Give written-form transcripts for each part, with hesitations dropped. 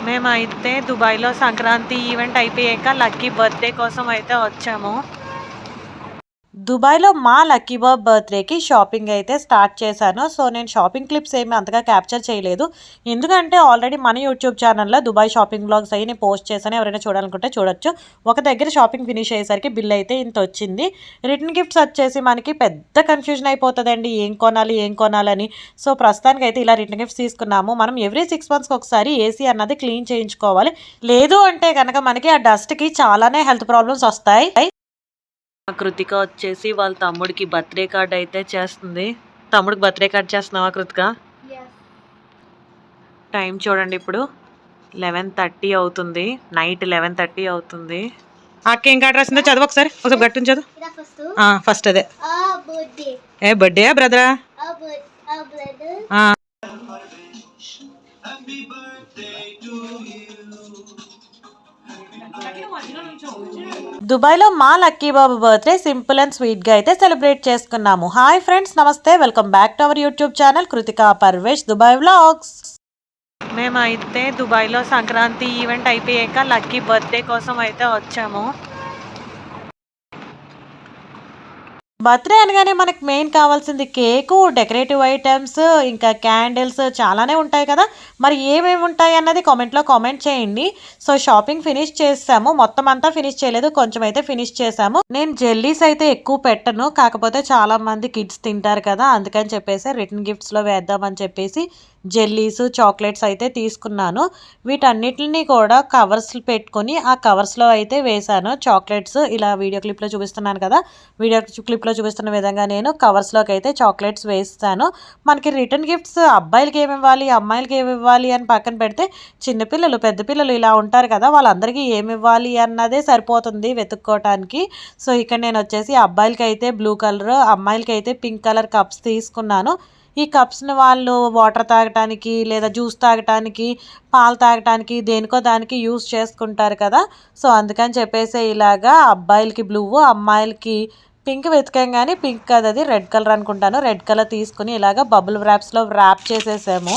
మేమైతే దుబాయ్‌లో సంక్రాంతి ఈవెంట్ అయిపోయాక లక్కీ బర్త్‌డే కోసం అయితే వచ్చాము. దుబాయ్‌లో మా లక్కీ బాబ్ బర్త్‌డేకి షాపింగ్ అయితే స్టార్ట్ చేశాను. సో, నేను షాపింగ్ క్లిప్స్ ఏమి అంతగా క్యాప్చర్ చేయలేదు. ఎందుకంటే ఆల్రెడీ మన యూట్యూబ్ ఛానల్‌లో దుబాయ్ షాపింగ్ వ్లాగ్స్ అయి నేను పోస్ట్ చేశాను. ఎవరైనా చూడాలనుకుంటే చూడొచ్చు. ఒక దగ్గర షాపింగ్ ఫినిష్ అయ్యేసరికి బిల్ అయితే ఇంతొచ్చింది. రిటర్న్ గిఫ్ట్స్ వచ్చేసి మనకి పెద్ద కన్‌ఫ్యూజన్ అయిపోతదండి. ఏం కొనాలి? ఏం కొనాలని. సో, ప్రస్తుతానికైతే ఇలా రిటర్న్ గిఫ్ట్స్ తీసుకున్నాము. మనం ఎవ్రీ 6 మంత్స్‌కి ఒకసారి ఏసీ అన్నది క్లీన్ చేయించుకోవాలి. లేదు అంటే గనక మనకి ఆ డస్ట్‌కి చాలానే హెల్త్ ప్రాబ్లమ్స్ వస్తాయి. కృతిక వచ్చేసి వాళ్ళ తమ్ముడికి బర్త్డే కార్డ్ అయితే చేస్తుంది. తమ్ముడికి బర్త్డే కార్డ్ చేస్తున్నావా కృతిక? టైం చూడండి ఇప్పుడు 11:30 అవుతుంది. నైట్ 11:30 అవుతుంది. అక్క ఏం కార్డ్ రాసిందో చదువు ఒకసారి గట్టిని చదువు. ఫస్ట్ అదే ఏ బర్త్డే బ్రదరా. దుబాయ్‌లో మా lucky Babu birthday simple and స్వీట్‌గా అయితే సెలబ్రేట్ చేసుకున్నాము. హాయ్ ఫ్రెండ్స్, నమస్తే, welcome back to our YouTube channel Krittika Parvesh Dubai vlogs. మేమైతే దుబాయ్‌లో సంక్రాంతి ఈవెంట్ అయిపోయాక లక్కీ బర్త్‌డే కోసం అయితే వచ్చాము. బర్త్‌డే అనగానే మనకు మెయిన్ కావాల్సింది కేకు, డెకరేటివ్ ఐటెమ్స్, ఇంకా క్యాండిల్స్ చాలానే ఉంటాయి కదా! మరి ఏమేమి ఉంటాయి అన్నది కామెంట్‌లో కామెంట్ చేయండి. సో, షాపింగ్ ఫినిష్ చేసాము. మొత్తం అంతా ఫినిష్ చేయలేదు. కొంచెం అయితే ఫినిష్ చేసాము. నేను జెల్లీస్ అయితే ఎక్కువ పెట్టను. కాకపోతే చాలామంది కిడ్స్ తింటారు కదా! అందుకని చెప్పేసి రిటర్న్ గిఫ్ట్స్‌లో వేద్దామని చెప్పేసి జెల్లీస్, చాక్లెట్స్ అయితే తీసుకున్నాను. వీటన్నిటిని కూడా కవర్స్ పెట్టుకొని ఆ కవర్స్‌లో అయితే వేశాను. చాక్లెట్స్ ఇలా వీడియో క్లిప్‌లో చూపిస్తున్నాను కదా! వీడియో క్లిప్‌లో చూపిస్తున్న విధంగా నేను కవర్స్‌లోకి అయితే చాక్లెట్స్ వేస్తాను. మనకి రిటర్న్ గిఫ్ట్స్ అబ్బాయిలకి ఏమి ఇవ్వాలి, అమ్మాయిలకి ఏమి ఇవ్వాలి అని పక్కన పెడితే చిన్నపిల్లలు, పెద్ద పిల్లలు ఇలా ఉంటారు కదా! వాళ్ళందరికీ ఏమి ఇవ్వాలి అన్నదే సరిపోతుంది వెతుక్కోవటానికి. సో, ఇక్కడ నేను వచ్చేసి అబ్బాయిలకి అయితే బ్లూ కలర్, అమ్మాయిలకి అయితే పింక్ కలర్ కప్స్ తీసుకున్నాను. ఈ కప్స్‌ని వాళ్ళు వాటర్ తాగటానికి, లేదా జ్యూస్ తాగటానికి, పాలు తాగటానికి దేనికో దానికి యూజ్ చేసుకుంటారు కదా! సో, అందుకని చెప్పేసి ఇలాగా అబ్బాయిలకి బ్లూ, అమ్మాయిలకి పింక్ వెతికాం గానీ పింక్ కాదు, అది రెడ్ కలర్ అనుకుంటాను. రెడ్ కలర్ తీసుకొని ఇలాగ బబుల్ వ్రాప్స్‌లో వ్రాప్ చేసేసాము.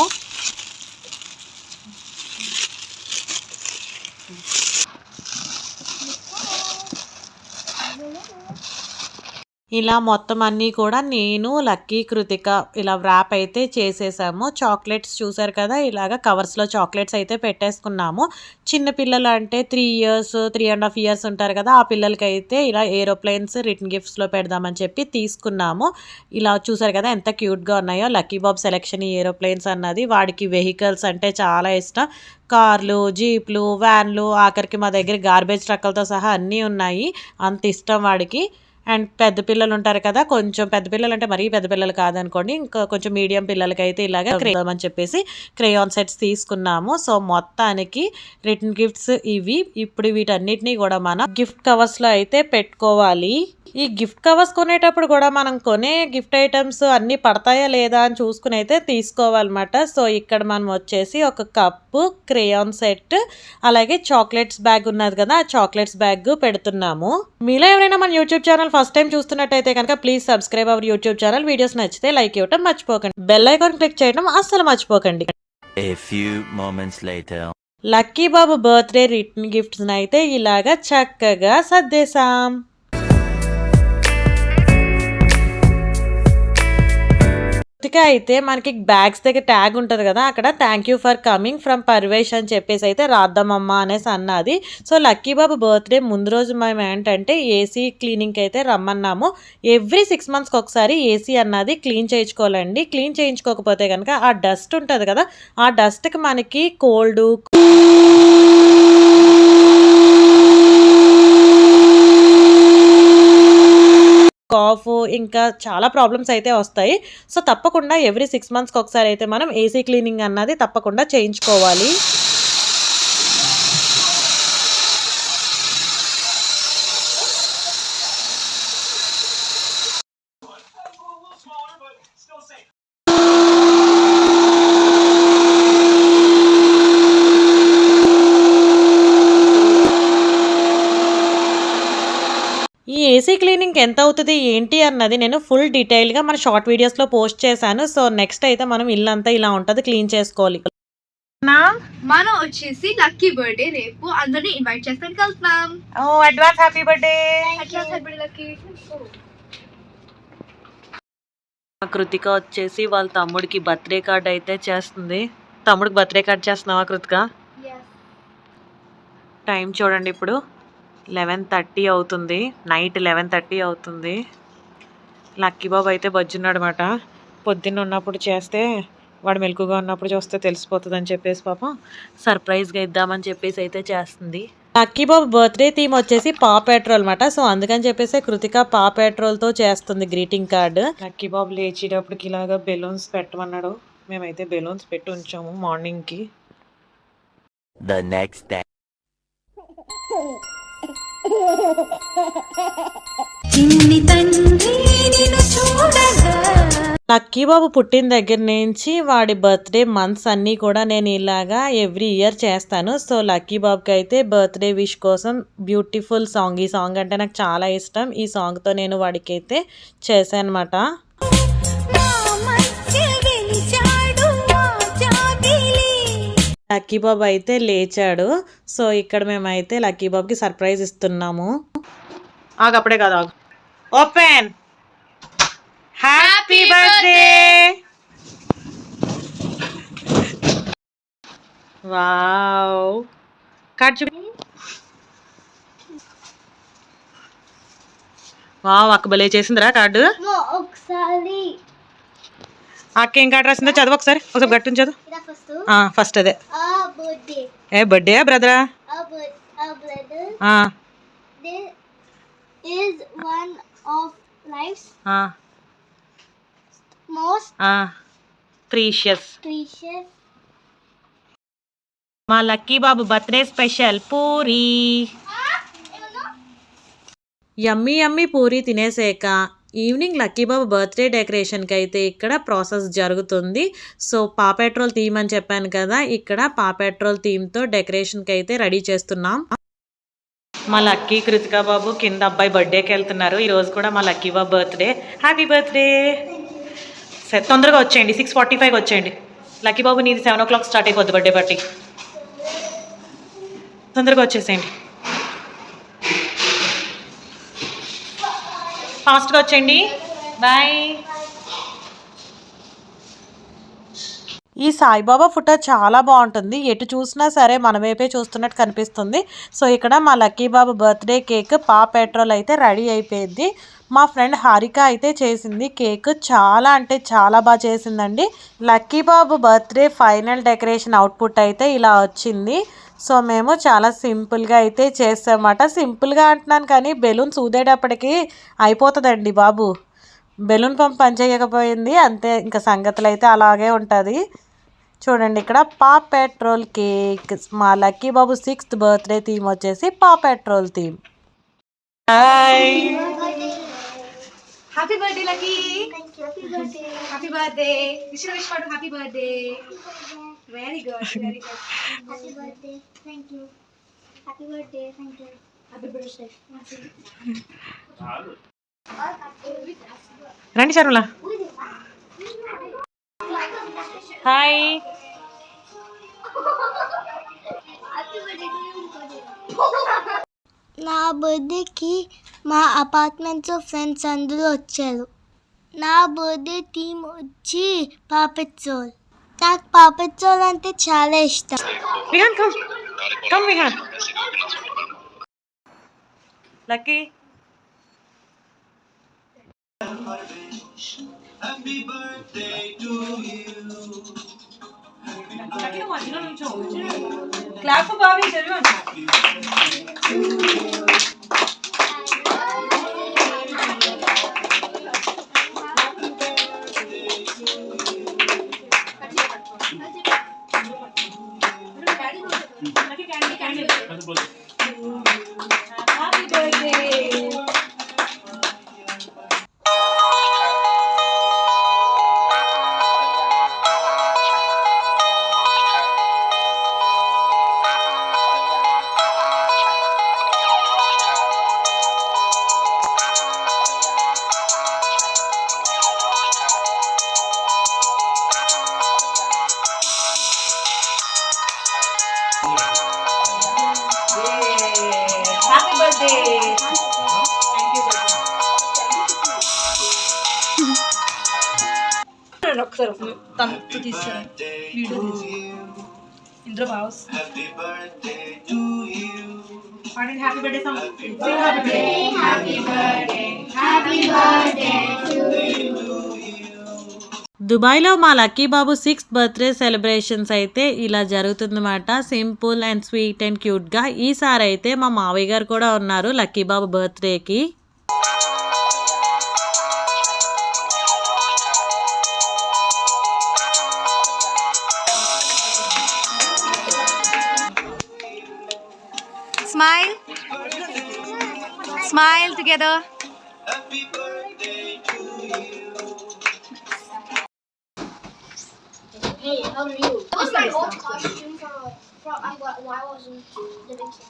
ఇలా మొత్తం అన్నీ కూడా నేను, లక్కీ, కృతిక ఇలా వ్రాప్ అయితే చేసేసాము. చాక్లెట్స్ చూసారు కదా! ఇలాగ కవర్స్‌లో చాక్లెట్స్ అయితే పెట్టేసుకున్నాము. చిన్న పిల్లలు అంటే 3 ఇయర్స్, 3½ ఇయర్స్ ఉంటారు కదా! ఆ పిల్లలకైతే ఇలా ఏరోప్లేన్స్ రిటర్న్ గిఫ్ట్స్‌లో పెడదామని చెప్పి తీసుకున్నాము. ఇలా చూసారు కదా! ఎంత క్యూట్‌గా ఉన్నాయో. లక్కీ బాబ్ సెలెక్షన్ ఈ ఏరోప్లేన్స్ అన్నది. వాడికి వెహికల్స్ అంటే చాలా ఇష్టం. కార్లు, జీప్లు, వ్యాన్లు, ఆఖరికి మా దగ్గర గార్బేజ్ ట్రక్కులతో సహా అన్నీ ఉన్నాయి. అంత ఇష్టం వాడికి. అండ్ పెద్ద పిల్లలు ఉంటారు కదా! కొంచెం పెద్ద పిల్లలంటే మరీ పెద్ద పిల్లలు కాదనుకోండి. ఇంకా కొంచెం మీడియం పిల్లలకైతే ఇలాగ అని చెప్పేసి క్రేయాన్ సెట్స్ తీసుకున్నాము. సో, మొత్తానికి రిటర్న్ గిఫ్ట్స్ ఇవి. ఇప్పుడు వీటన్నిటిని కూడా మనం గిఫ్ట్ కవర్స్‌లో అయితే పెట్టుకోవాలి. ఈ గిఫ్ట్ కవర్స్ కొనేటప్పుడు కూడా మనం కొనే గిఫ్ట్ ఐటమ్స్ అన్నీ పడతాయా లేదా అని చూసుకుని అయితే తీసుకోవాలన్నమాట. సో, ఇక్కడ మనం వచ్చేసి ఒక కప్పు, క్రేయాన్ సెట్, అలాగే చాక్లెట్స్ బ్యాగ్ ఉన్నది కదా! ఆ చాక్లెట్స్ బ్యాగ్ పెడుతున్నాము. మీలో ఎవరైనా మన యూట్యూబ్ ఛానల్ ఫస్ట్ టైం చూస్తున్నట్టయితే కనుక please subscribe our YouTube channel. Videos నచ్చితే లైక్ ఇవ్వటం మర్చిపోకండి. బెల్ ఐకాన్ క్లిక్ చేయడం అస్సలు మర్చిపోకండి. A few moments later. Lucky Babu birthday return gifts అయితే ఇలాగా చక్కగా సర్దేశాం. అయితే మనకి బ్యాగ్స్ దగ్గర ట్యాగ్ ఉంటుంది కదా! అక్కడ thank you for coming from Parvesh అని చెప్పేసి అయితే రాద్దామమ్మా అనేసి అన్నది. సో, లక్కీ బాబు బర్త్‌డే ముందు రోజు మేము ఏంటంటే ఏసీ క్లీనింగ్‌కి అయితే రమ్మన్నాము. ఎవ్రీ 6 మంత్స్‌కి ఒకసారి ఏసీ అన్నది క్లీన్ చేయించుకోవాలండి. క్లీన్ చేయించుకోకపోతే కనుక ఆ డస్ట్ ఉంటుంది కదా! ఆ డస్ట్‌కి మనకి కోల్డు, కాఫ్, ఇంకా చాలా ప్రాబ్లమ్స్ అయితే వస్తాయి. సో, తప్పకుండా ఎవ్రీ 6 మంత్స్‌కి ఒకసారి అయితే మనం ఏసీ క్లీనింగ్ అన్నది తప్పకుండా చేయించుకోవాలి. ఈ ఏసీ క్లీనింగ్‌కి ఎంత అవుతది, ఏంటి అన్నది నేను ఫుల్ డీటెయిల్‌గా మన షార్ట్ వీడియోస్‌లో పోస్ట్ చేశాను. సో, నెక్స్ట్ అయితే మనం ఇల్లంతా ఇలా ఉంటది, క్లీన్ చేసుకోవాలి. మనం వచ్చేసి లక్కీ బర్త్డే రేపు అందరినీ ఇన్వైట్ చేసుకొని వెళ్తున్నాం. Advance happy birthday. Lucky. Krittika వచ్చేసి వాళ్ళ తమ్ముడికి బర్త్డే కార్డ్ అయితే చేస్తుంది. తమ్ముడికి బర్త్డే కార్డ్ చేస్తున్నావా కృతిక? టైం చూడండి, ఇప్పుడు 11:30 అవుతుంది. నైట్ 11:30 అవుతుంది. లక్కీ బాబు అయితే బజ్జున్నాడు అనమాట. పొద్దున్న ఉన్నప్పుడు చేస్తే వాడు మెలకుగా ఉన్నప్పుడు చూస్తే తెలిసిపోతుంది అని చెప్పేసి పాపం సర్ప్రైజ్గా ఇద్దామని చెప్పేసి అయితే చేస్తుంది. లక్కీ బాబు బర్త్డే థీమ్ వచ్చేసి పా పెట్రోల్ అనమాట. సో అందుకని చెప్పేసి కృతిక పా పెట్రోల్తో చేస్తుంది గ్రీటింగ్ కార్డు. లక్కీ బాబు లేచేటప్పటికి ఇలాగా బెలూన్స్ పెట్టమన్నాడు. మేమైతే బెలూన్స్ పెట్టి ఉంచాము మార్నింగ్కి. The next day. లక్కీ బాబు పుట్టిన దగ్గర నుంచి వాడి బర్త్డే మంత్స్ అన్నీ కూడా నేను ఇలాగా ఎవ్రీ ఇయర్ చేస్తాను. సో లక్కీ బాబుకి అయితే బర్త్డే విష్ కోసం బ్యూటిఫుల్ సాంగ్, ఈ సాంగ్ అంటే నాకు చాలా ఇష్టం. ఈ సాంగ్తో నేను వాడికి అయితే చేశాను అనమాట. లక్కీ బాబు అయితే లేచాడు. సో ఇక్కడ మేమైతే లక్కీ బాబుకి సర్ప్రైజ్ ఇస్తున్నాము. అప్పుడే కాదు, open. Happy birthday. Wow, card చూపి. వావ్, అక్క భలే చేసిందిరా కార్డు. అక్క ఏం కార్డు రాసిందో చదువు ఒకసారి గట్టు చదువు. ఫస్ట్ అదే ఏ బర్త్డే బ్రదరా. Is one of life's most precious. మా లక్కీ బాబు బర్త్డే స్పెషల్ పూరి. యమ్మీ యమ్మీ పూరి తినేసాక ఈవినింగ్ లక్కీ బాబు బర్త్డే డెకరేషన్కి అయితే ఇక్కడ ప్రాసెస్ జరుగుతుంది. సో పా పెట్రోల్ థీమ్ అని చెప్పాను కదా, ఇక్కడ పా పెట్రోల్ థీమ్తో డెకరేషన్కి అయితే రెడీ చేస్తున్నాం. మా లక్కీ కృతికా బాబు కింద అబ్బాయి బర్త్డేకి వెళ్తున్నారు. ఈరోజు కూడా మా లక్కీ బాబు బర్త్డే. Happy birthday. సరే తొందరగా వచ్చేయండి, 6:45 వచ్చేయండి. లక్కీ బాబు నీది 7 o'clock స్టార్ట్ అయిపోద్ది బర్త్డే పార్టీ. తొందరగా వచ్చేసేయండి, ఫాస్ట్గా వచ్చేయండి. బాయ్. ఈ సాయిబాబా ఫోటో చాలా బాగుంటుంది. ఎటు చూసినా సరే మన వైపే చూస్తున్నట్టు కనిపిస్తుంది. సో ఇక్కడ మా లక్కీ బాబు బర్త్డే కేక్ పా పెట్రోల్ అయితే రెడీ అయిపోయింది. మా ఫ్రెండ్ హారిక అయితే చేసింది కేక్. చాలా అంటే చాలా బాగా చేసిందండి. లక్కీ బాబు బర్త్డే ఫైనల్ డెకరేషన్ అవుట్పుట్ అయితే ఇలా వచ్చింది. సో మేము చాలా సింపుల్గా అయితే చేస్తామన్నమాట. సింపుల్గా అంటున్నాను కానీ బెలూన్స్ ఊదేటప్పటికి అయిపోతుందండి బాబు. బెలూన్ పంప్ పనిచేయకపోయింది అంతే, ఇంకా సంగతులు అయితే అలాగే ఉంటుంది. చూడండి ఇక్కడ పా పెట్రోల్ కేక్. మా లక్కీ బాబు 6th బర్త్డే థీమ్ వచ్చేసి Paw Patrol theme. Happy birthday lucky. Happy birthday. Wish పడు. Happy birthday. Very good. Happy birthday. Thank you. Happy birthday. Thank you. Happy birthday. రండి శర్మల. హాయ్. నా బర్త్డేకి మా అపార్ట్మెంట్స్లో friends అందరూ వచ్చారు. నా బర్త్డే థీమ్ వచ్చి పాపెట్సోల్. నాకు పాపెట్సోల్ అంటే చాలా ఇష్టం. Vihaan come come Vihaan. Lucky. Happy birthday to you. Clap for Bobby, everyone. Happy birthday. Happy birthday. ఒకసారి తంతు తీస్తాను video Indra boss. Happy birthday దుబాయ్లో మా లక్కీ బాబు 6th బర్త్డే సెలబ్రేషన్స్ అయితే ఇలా జరుగుతుందన్నమాట. సింపుల్ అండ్ స్వీట్ అండ్ క్యూట్గా. ఈసారి అయితే మా మావయ్య గారు కూడా ఉన్నారు లక్కీ బాబు బర్త్డేకి. Smile. Smile together. Hey, how are you? That was my old costume from why I wasn't living here.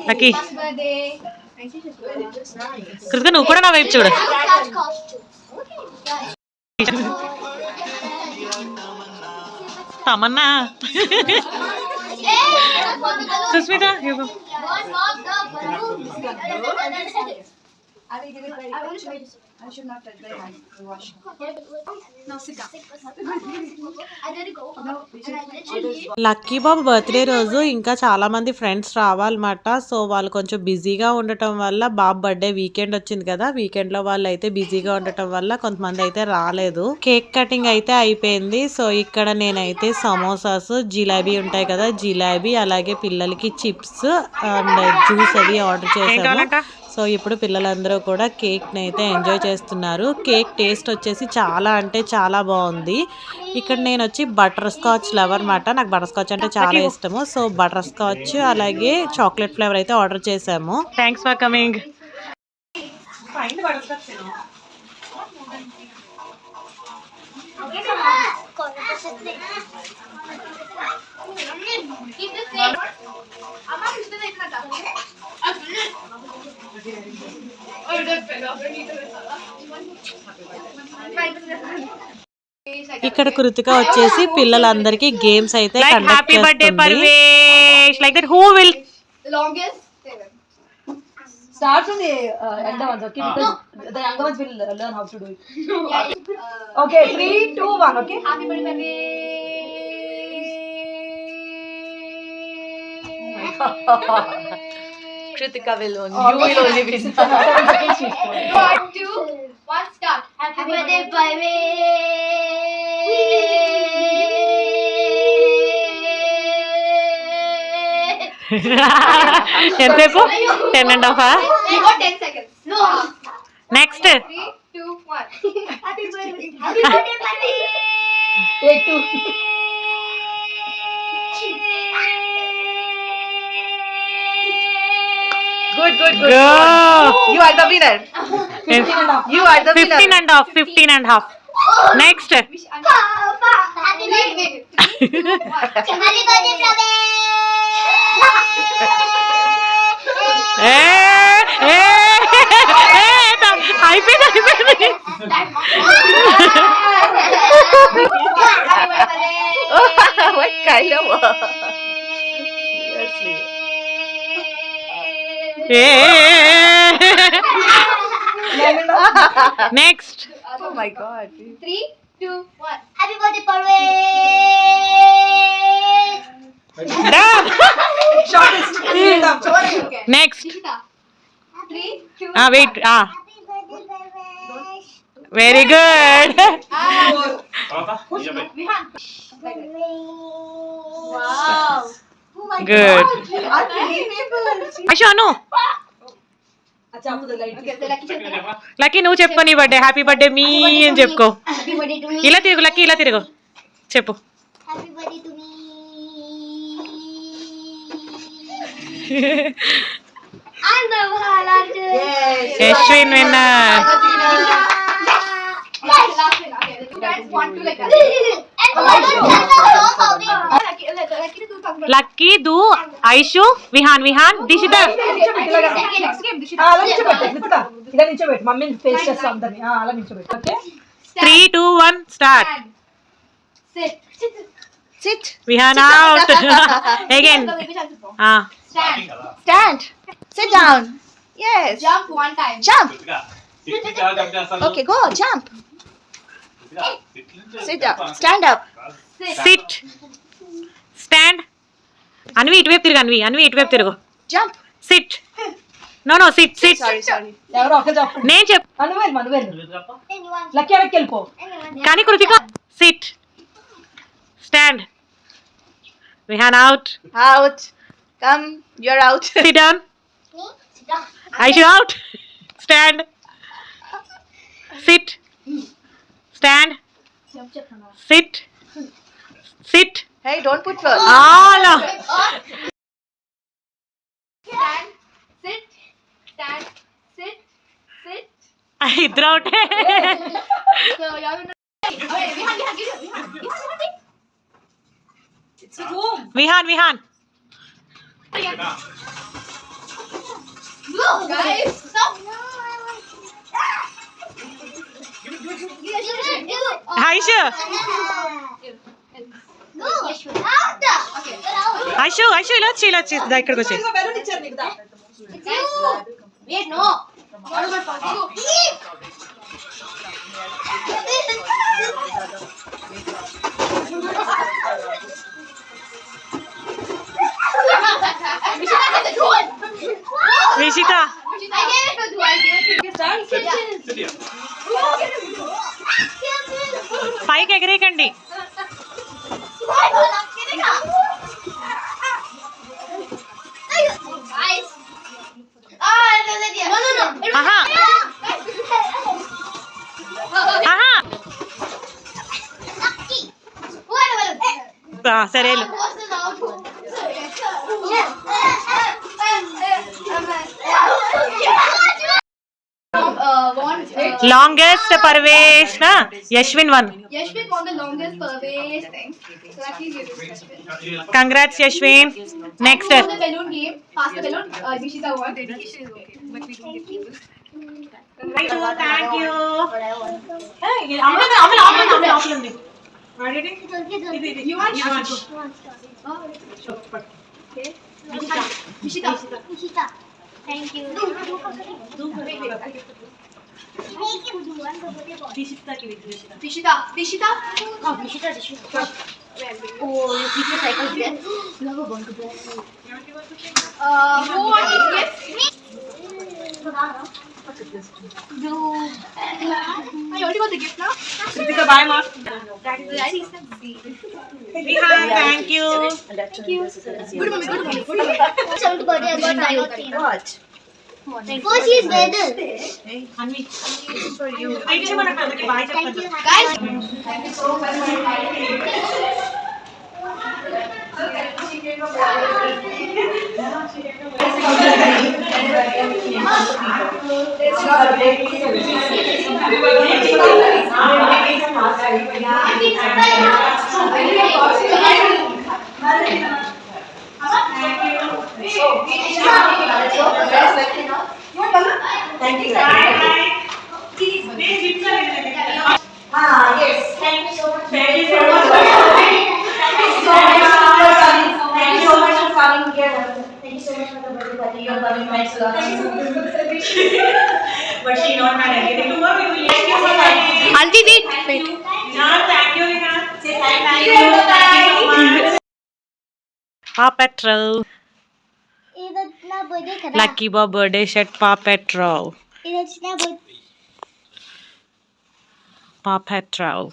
Lucky Happy birthday. Kritika నువ్వు కూడా నా వైపు చూడు. That costume. Tamanna Sushmita I will give it very I should not touch my hand. Wash. No, sit down. I did go. No, and I literally. Lucky బాబు birthday రోజు ఇంకా చాలా మంది ఫ్రెండ్స్ రావాలన్నమాట. సో వాళ్ళు కొంచెం బిజీగా ఉండటం వల్ల, బాబు బర్త్డే వీకెండ్ వచ్చింది కదా, వీకెండ్ లో వాళ్ళు అయితే బిజీగా ఉండటం వల్ల కొంతమంది అయితే రాలేదు. కేక్ కటింగ్ అయితే అయిపోయింది. సో ఇక్కడ నేనైతే సమోసాస్, జిలాబీ ఉంటాయి కదా, జిలాబీ అలాగే పిల్లలకి చిప్స్ అండ్ జ్యూస్ అవి ఆర్డర్ చేశాను. సో ఇప్పుడు పిల్లలందరూ కూడా కేక్ని అయితే ఎంజాయ్ చేస్తున్నారు. కేక్ టేస్ట్ వచ్చేసి చాలా అంటే చాలా బాగుంది. ఇక్కడ నేను వచ్చి బటర్ స్కాచ్ లవర్ మాట, నాకు బటర్ స్కాచ్ అంటే చాలా ఇష్టము. సో బటర్ స్కాచ్ అలాగే చాక్లెట్ ఫ్లేవర్ అయితే ఆర్డర్ చేసాము. Thanks for coming. Keep this thing. ఇక్కడ కృతిక వచ్చేసి పిల్లలందరికీ గేమ్స్ అయితే కండక్ట్ చేస్తుంది. Like that who will Longest. Start from the elder ones, okay? Because the younger ones will learn how to do it. Okay, 3, 2, 1, okay? Happy birthday. Kritika will only. You will only be. 1, 2, 1, start. Happy birthday, baby. ఎంతసేపు 10.5. You got 10 seconds. No. Next 3, 2, 1. Happy birthday. Happy birthday, baby. Take 2. Good. Go. You are the winner. You are the winner. 15.5. Next Papa. Happy birthday. Happy birthday, baby. అయిపోయింది. What kind of? Seriously. Next Oh my God. 3, 2, 1. Happy birthday, Parvez. Next 3, 2, wait. Happy birthday, Parvez. Very good. Wow. Good. Anu Okay, so lucky chapter. Lucky నువ్వు చెప్పు నీ birthday. Happy birthday మీ అని చెప్పుకో. Happy birthday to me. ఇలా తిరుగు lucky, ఇలా తిరుగు చెప్పు. Happy birthday to me. I'm the one. Yashwin winner. Last one. Okay, the two guys want to like that. Lucky to talk about. Lucky దూ Aishu Vihaan దిశిత. Next game, Dishita. అలా నిల్చోబెట్టు ఇలా నిల్చోబెట్టు మమ్మీని face చేస్తాం అందరినీ అలా నిల్చోబెట్టు okay 3, 2, 1 start. Sit. Sit. Vihaan out again Stand. Sit down. Yes. Jump one time. Jump. Okay, go. Jump. Sit down. Stand up. Sit stand Anvi ఇటువైపు తిరుగు అన్వి ఇటువైపు తిరుగు Jump. Sit no sit sit Sorry. ఎవరో ఒక చెప్పు. నేను చెప్ మనువేలు లక్కీ వెనక్కి వెళ్ళిపో. కానీ Kritika sit stand Vihaan out Out. Come. You're out. Sit down Aishu out stand sit stand sit sit Hey, don't put first. All Stand. Sit. Stand. Sit. Sit. ఇద్దరు అవుటే So you have to. Okay, Vihan, give it. Vihan. It's a room. Vihaan Look, guys. Stop. Aishu Aishu ఇలా వచ్చి ఇక్కడికి వచ్చి ఇదిగో balloon ఇచ్చారు నీకు దా. Wait, no. What about you? విషిత I gave it to you. I gave it to you. Stand. Sit. పైకి ఎగరేయకండి Guys. No. ఆహా ఆహా సరే longest Parvesh Yashwin one Yashvin won the longest purveyance thing. So that is Yashvin. Congrats Yashwin next Won the balloon game. Pass the balloon. Dishita won. Dedication is okay. But we don't get people. Thank you You want? Okay. Dishita. Thank you. Dishita. Who wants this gift? I already got the gift now. Kritika bye మా. Thank you Good mummy. Seventh birthday, I got Tiger King. What? Because he's better. Anvi Thank you. Guys. Thank you so much for inviting me. Auntie did. పా petrol ఇది నా birthday కదా lucky Bob birthday shirt పా petrol ఇది వచ్చిన birthday పా petrol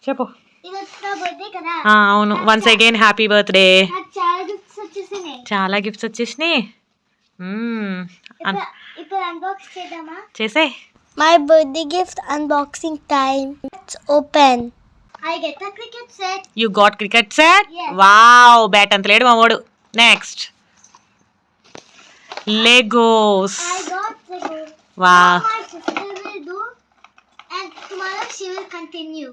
చెప్పు ఇది వచ్చిన బర్త్డే కదా అవును వన్స్ అగైన్ హ్యాపీ బర్త్డే నాకు చాలా గిఫ్ట్స్ వచ్చేసినాయి చాలా గిఫ్ట్స్ వచ్చేసినాయి ఇప్పుడు అన్బాక్స్ చేద్దామా చేసే My birthday gift unboxing time. Let's open. I get a cricket set. You got cricket set Yes. Wow bat అంత లేడు మా వాడు next Legos I got Lego. Wow Now my sister will do, and tomorrow she will continue.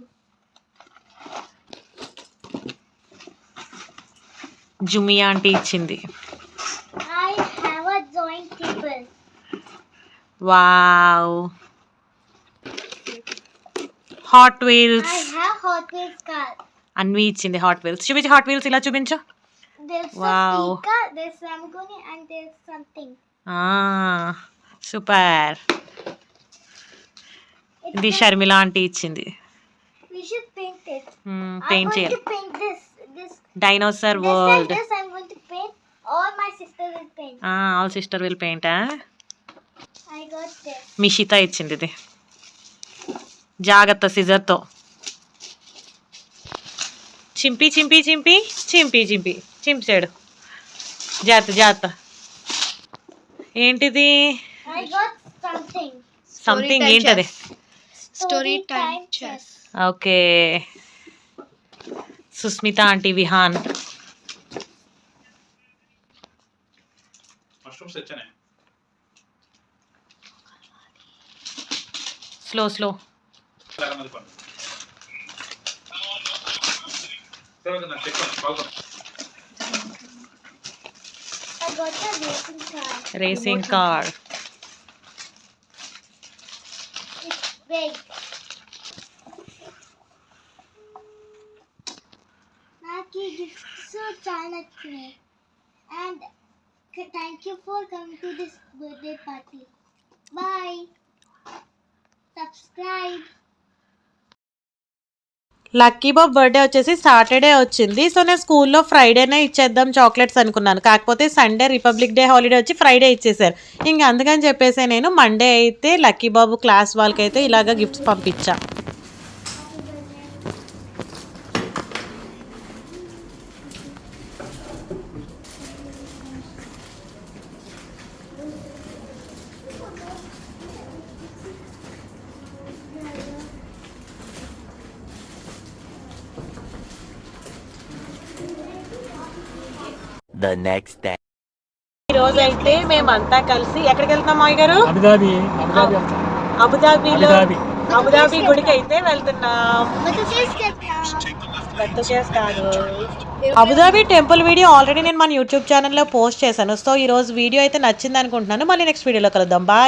జుమి aunty ఇచ్చింది I have a drawing table. Wow hot wheels I have Hot Wheels car. Anvi ఇచ్చింది hot wheels. చూపించు hot wheels, ఇలా చూపించు. There's Wow. a speaker, there's Lamborghini, and there's something. Super. It's ఇది the- Sharmila aunty ఇచ్చింది. We should paint it. Paint I'm going చేయాలి. to paint this. Dinosaur This and world. this I'm going to paint. All my sister will paint. All sister will పెయింటా. I got this. Mishita ఇచ్చింది ఇది. జాగ్రత్త సిజర్తో. చింపి చింపి చింపి చింపి చింపి చింపాడు. జాగ్రత్త జాగ్రత్త. ఏంటిది? I got something. సంథింగ్ ఏంటది? Story time chess. Okay. Sushmita aunty Vihaan. Slow slow. I got a racing car. Racing car. It's big. నాకు ఈ గిఫ్ట్స్ చాలా నచ్చినాయి. And thank you for coming to this birthday party. Bye. Subscribe. Lucky Bob birthday వచ్చేసి Saturday వచ్చింది. So నేను స్కూల్లో ఫ్రైడేనే ఇచ్చేద్దాం chocolates అనుకున్నాను. కాకపోతే సండే రిపబ్లిక్ డే హాలిడే వచ్చి ఫ్రైడే ఇచ్చేసారు. ఇంకా అందుకని చెప్పేసి నేను మండే అయితే లక్కీ బాబు క్లాస్ వాళ్ళకైతే ఇలాగ గిఫ్ట్స్ పంపించా. The next day. ఈ రోజు అయితే మేమంతా కలిసి ఎక్కడికి వెళ్తున్నాం మావి గారు? అబుదాబి అబుదాబిలో అబుదాబి గుడికి అయితే వెళ్తున్నాం. కాదు, అబుదాబి టెంపుల్ వీడియో ఆల్రెడీ నేను మన యూట్యూబ్ ఛానల్లో పోస్ట్ చేశాను. సో ఈ రోజు వీడియో అయితే నచ్చింది అనుకుంటున్నాను. మళ్ళీ నెక్స్ట్ వీడియోలో కలుద్దాం. బాయ్.